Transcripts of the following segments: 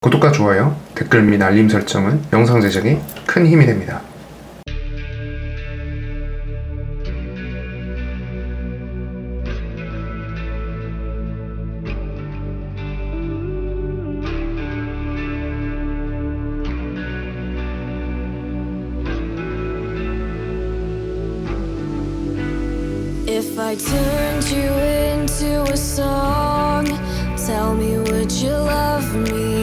구독과 좋아요, 댓글 및 알림 설정은 영상 제작에 큰 힘이 됩니다. If I turned you into a song, tell me, would you love me?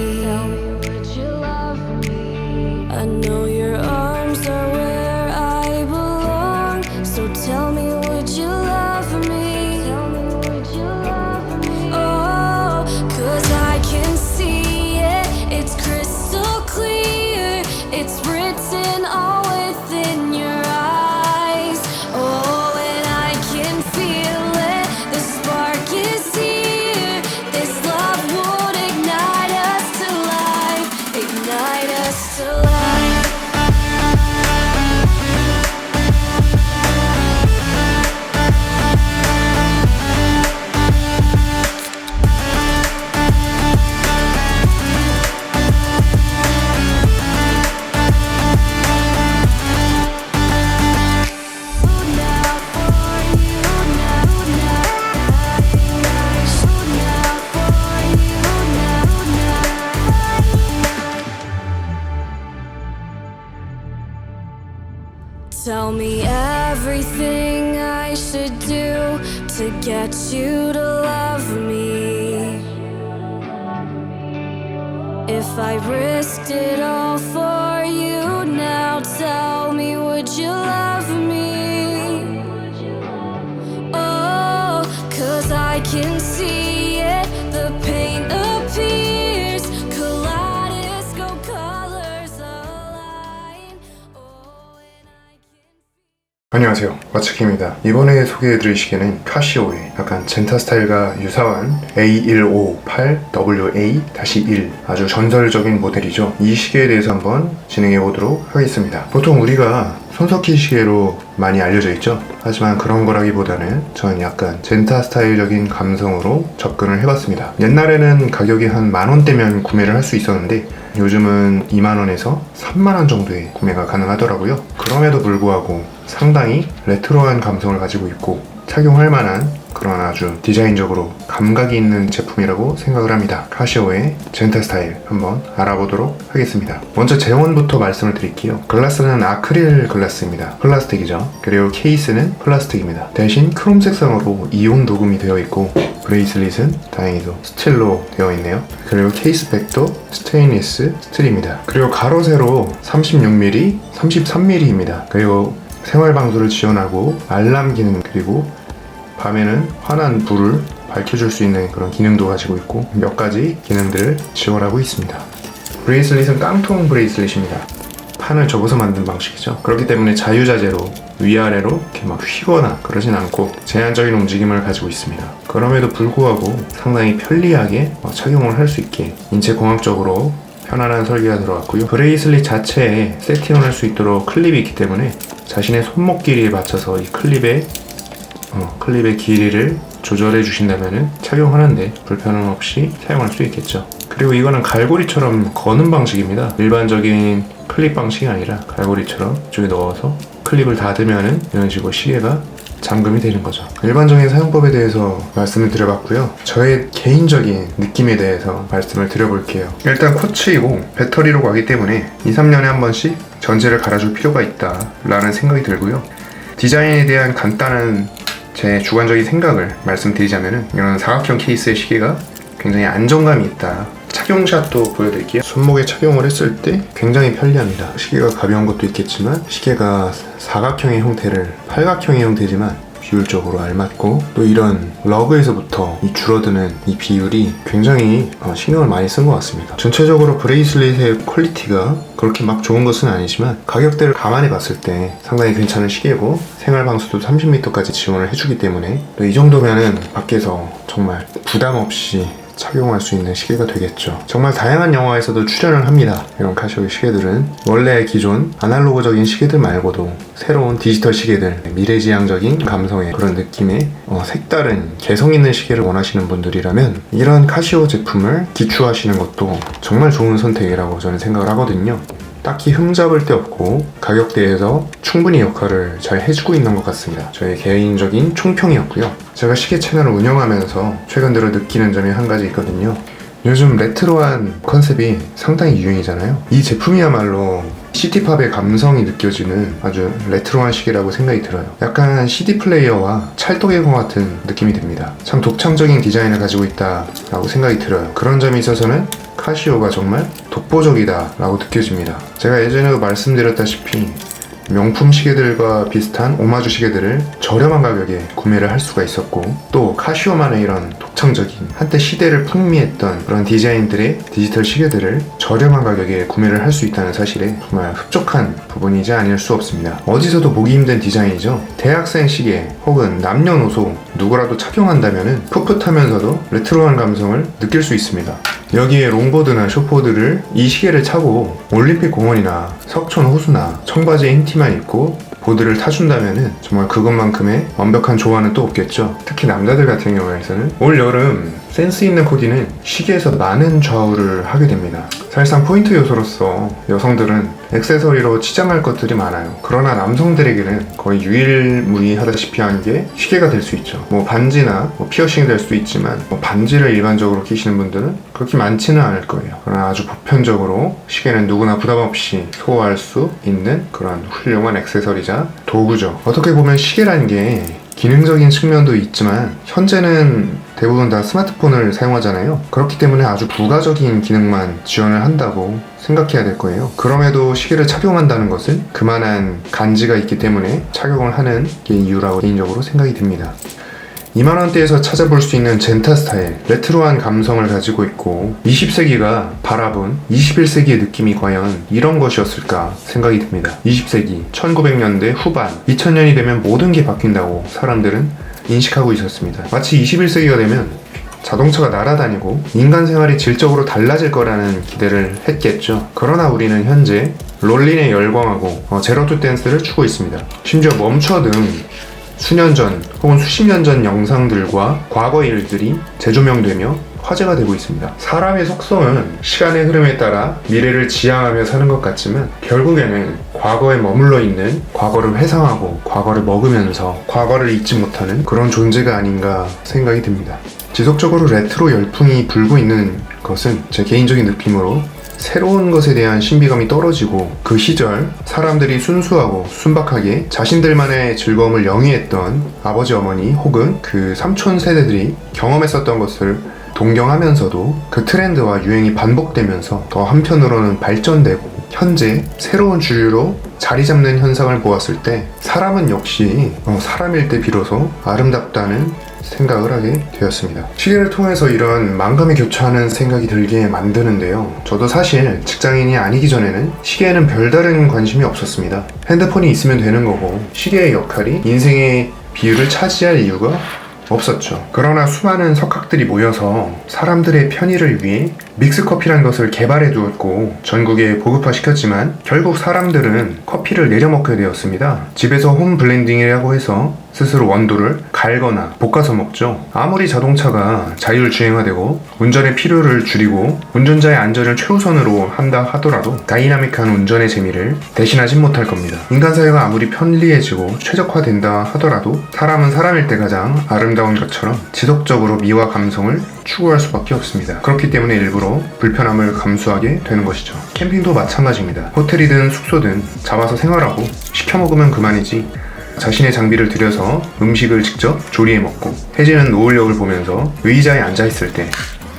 I know your arms are where I belong, so tell me, would you love me? Oh, 'cause I can see it, it's crystal clear, it's written all within your eyes. Oh, and I can feel it, the spark is here, this love would ignite us to life, ignite us to life. Tell me everything I should do to get you to love me. If I risked it all for you now, tell me, would you love me? Oh, 'cause I can see it, the pain appears, kaleidoscope colors align. Oh, and I can... 안녕하세요, 와츠키입니다. 이번에 소개해드릴 시계는 카시오의 약간 젠타 스타일과 유사한 A1558WA-1 아주 전설적인 모델이죠. 이 시계에 대해서 한번 진행해보도록 하겠습니다. 보통 우리가 손석희 시계로 많이 알려져 있죠. 하지만 그런 거라기보다는 저는 약간 젠타 스타일적인 감성으로 접근을 해봤습니다. 옛날에는 가격이 한 10,000원대면 구매를 할 수 있었는데 요즘은 20,000원에서 30,000원 정도에 구매가 가능하더라고요. 그럼에도 불구하고 상당히 레트로한 감성을 가지고 있고 착용할 만한 그런 아주 디자인적으로 감각이 있는 제품이라고 생각을 합니다. 카시오의 젠타 스타일 한번 알아보도록 하겠습니다. 먼저 제원부터 말씀을 드릴게요. 글라스는 아크릴 글라스입니다. 플라스틱이죠. 그리고 케이스는 플라스틱입니다. 대신 크롬 색상으로 이온 도금이 되어 있고 브레이슬릿은 다행히도 스틸로 되어 있네요. 그리고 케이스백도 스테인리스 스틸입니다. 그리고 가로 세로 36mm, 33mm입니다. 그리고 생활방수를 지원하고 알람 기능, 그리고 밤에는 환한 불을 밝혀줄 수 있는 그런 기능도 가지고 있고 몇 가지 기능들을 지원하고 있습니다. 브레이슬릿은 깡통 브레이슬릿입니다. 판을 접어서 만든 방식이죠. 그렇기 때문에 자유자재로 위아래로 이렇게 막 휘거나 그러진 않고 제한적인 움직임을 가지고 있습니다. 그럼에도 불구하고 상당히 편리하게 착용을 할 수 있게 인체공학적으로 편안한 설계가 들어갔고요. 브레이슬릿 자체에 세팅을 할 수 있도록 클립이 있기 때문에 자신의 손목 길이에 맞춰서 이 클립의 길이를 조절해 주신다면 착용하는데 불편함 없이 사용할 수 있겠죠. 그리고 이거는 갈고리처럼 거는 방식입니다. 일반적인 클립 방식이 아니라 갈고리처럼 이쪽에 넣어서 클립을 닫으면 이런 식으로 시계가 잠금이 되는 거죠. 일반적인 사용법에 대해서 말씀을 드려봤고요. 저의 개인적인 느낌에 대해서 말씀을 드려볼게요. 일단 쿼츠이고 배터리로 가기 때문에 2-3년에 한 번씩 전지를 갈아줄 필요가 있다 라는 생각이 들고요. 디자인에 대한 간단한 제 주관적인 생각을 말씀드리자면 이런 사각형 케이스의 시계가 굉장히 안정감이 있다. 착용샷도 보여드릴게요. 손목에 착용을 했을 때 굉장히 편리합니다. 시계가 가벼운 것도 있겠지만 시계가 사각형의 형태를 팔각형의 형태지만 비율적으로 알맞고 또 이런 러그에서부터 이 줄어드는 이 비율이 굉장히 신경을 많이 쓴 것 같습니다. 전체적으로 브레이슬릿의 퀄리티가 그렇게 막 좋은 것은 아니지만 가격대를 감안해 봤을 때 상당히 괜찮은 시계고 생활 방수도 30m까지 지원을 해주기 때문에 이 정도면은 밖에서 정말 부담 없이 착용할 수 있는 시계가 되겠죠. 정말 다양한 영화에서도 출연을 합니다. 이런 카시오의 시계들은 원래 기존 아날로그적인 시계들 말고도 새로운 디지털 시계들, 미래지향적인 감성의 그런 느낌의 색다른 개성 있는 시계를 원하시는 분들이라면 이런 카시오 제품을 기추하시는 것도 정말 좋은 선택이라고 저는 생각을 하거든요. 딱히 흠잡을 데 없고 가격대에서 충분히 역할을 잘 해주고 있는 것 같습니다. 저의 개인적인 총평이었고요. 제가 시계 채널을 운영하면서 최근 들어 느끼는 점이 한 가지 있거든요. 요즘 레트로한 컨셉이 상당히 유행이잖아요. 이 제품이야말로 시티팝의 감성이 느껴지는 아주 레트로한 시계라고 생각이 들어요. 약간 CD 플레이어와 찰떡의공 같은 느낌이 듭니다. 참 독창적인 디자인을 가지고 있다라고 생각이 들어요. 그런 점에 있어서는 카시오가 정말 독보적이다 라고 느껴집니다. 제가 예전에도 말씀드렸다시피 명품 시계들과 비슷한 오마주 시계들을 저렴한 가격에 구매를 할 수가 있었고, 또 카시오만의 이런 독창적인 한때 시대를 풍미했던 그런 디자인들의 디지털 시계들을 저렴한 가격에 구매를 할 수 있다는 사실에 정말 흡족한 부분이지 아닐 수 없습니다. 어디서도 보기 힘든 디자인이죠. 대학생 시계 혹은 남녀노소 누구라도 착용한다면 풋풋하면서도 레트로한 감성을 느낄 수 있습니다. 여기에 롱보드나 숏보드를 이 시계를 차고 올림픽 공원이나 석촌 호수나 청바지에 흰 티만 입고 보드를 타준다면 정말 그것만큼의 완벽한 조화는 또 없겠죠. 특히 남자들 같은 경우에는 올 여름 센스 있는 코디는 시계에서 많은 좌우를 하게 됩니다. 사실상 포인트 요소로서 여성들은 액세서리로 치장할 것들이 많아요. 그러나 남성들에게는 거의 유일무이하다시피 한 게 시계가 될 수 있죠. 반지나 피어싱이 될 수도 있지만 반지를 일반적으로 끼시는 분들은 그렇게 많지는 않을 거예요. 그러나 아주 보편적으로 시계는 누구나 부담 없이 소화할 수 있는 그런 훌륭한 액세서리자 도구죠. 어떻게 보면 시계라는 게 기능적인 측면도 있지만 현재는 대부분 다 스마트폰을 사용하잖아요. 그렇기 때문에 아주 부가적인 기능만 지원을 한다고 생각해야 될 거예요. 그럼에도 시계를 착용한다는 것은 그만한 간지가 있기 때문에 착용을 하는 게 이유라고 개인적으로 생각이 듭니다. 2만원대에서 찾아볼 수 있는 젠타 스타일, 레트로한 감성을 가지고 있고 20세기가 바라본 21세기의 느낌이 과연 이런 것이었을까 생각이 듭니다. 20세기, 1900년대 후반, 2000년이 되면 모든 게 바뀐다고 사람들은 인식하고 있었습니다. 마치 21세기가 되면 자동차가 날아다니고 인간 생활이 질적으로 달라질 거라는 기대를 했겠죠. 그러나 우리는 현재 롤린에 열광하고 제로투 댄스를 추고 있습니다. 심지어 멈춰든 수년 전 혹은 수십 년 전 영상들과 과거 일들이 재조명되며 화제가 되고 있습니다. 사람의 속성은 시간의 흐름에 따라 미래를 지향하며 사는 것 같지만 결국에는 과거에 머물러 있는, 과거를 회상하고 과거를 먹으면서 과거를 잊지 못하는 그런 존재가 아닌가 생각이 듭니다. 지속적으로 레트로 열풍이 불고 있는 것은 제 개인적인 느낌으로 새로운 것에 대한 신비감이 떨어지고 그 시절 사람들이 순수하고 순박하게 자신들만의 즐거움을 영위했던 아버지 어머니 혹은 그 삼촌 세대들이 경험했었던 것을 동경하면서도 그 트렌드와 유행이 반복되면서 더 한편으로는 발전되고 현재 새로운 주류로 자리 잡는 현상을 보았을 때 사람은 역시 사람일 때 비로소 아름답다는 생각을 하게 되었습니다. 시계를 통해서 이런 만감이 교차하는 생각이 들게 만드는데요. 저도 사실 직장인이 아니기 전에는 시계에는 별다른 관심이 없었습니다. 핸드폰이 있으면 되는 거고 시계의 역할이 인생의 비율을 차지할 이유가 없었죠. 그러나 수많은 석학들이 모여서 사람들의 편의를 위해 믹스커피라는 것을 개발해 두었고 전국에 보급화시켰지만 결국 사람들은 커피를 내려 먹게 되었습니다. 집에서 홈 블렌딩이라고 해서 스스로 원두를 갈거나 볶아서 먹죠. 아무리 자동차가 자율주행화되고 운전의 필요를 줄이고 운전자의 안전을 최우선으로 한다 하더라도 다이나믹한 운전의 재미를 대신하진 못할 겁니다. 인간 사회가 아무리 편리해지고 최적화된다 하더라도 사람은 사람일 때 가장 아름다운 것처럼 지속적으로 미와 감성을 추구할 수밖에 없습니다. 그렇기 때문에 일부러 불편함을 감수하게 되는 것이죠. 캠핑도 마찬가지입니다. 호텔이든 숙소든 잡아서 생활하고 시켜 먹으면 그만이지 자신의 장비를 들여서 음식을 직접 조리해 먹고 해지는 노을역을 보면서 의자에 앉아있을 때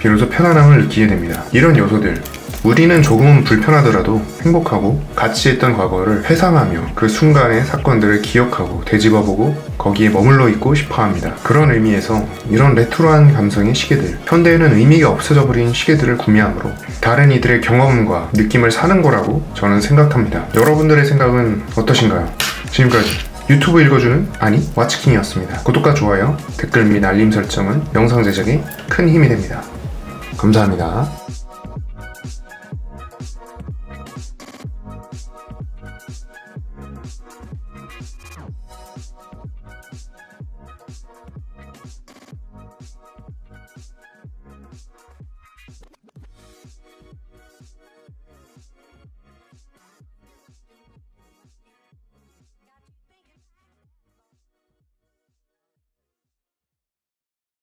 비로소 편안함을 느끼게 됩니다. 이런 요소들, 우리는 조금은 불편하더라도 행복하고 같이 했던 과거를 회상하며 그 순간의 사건들을 기억하고 되짚어보고 거기에 머물러 있고 싶어합니다. 그런 의미에서 이런 레트로한 감성의 시계들, 현대에는 의미가 없어져 버린 시계들을 구매함으로 다른 이들의 경험과 느낌을 사는 거라고 저는 생각합니다. 여러분들의 생각은 어떠신가요? 지금까지 유튜브 읽어주는 와치킹이었습니다. 구독과 좋아요, 댓글 및 알림 설정은 영상 제작에 큰 힘이 됩니다. 감사합니다.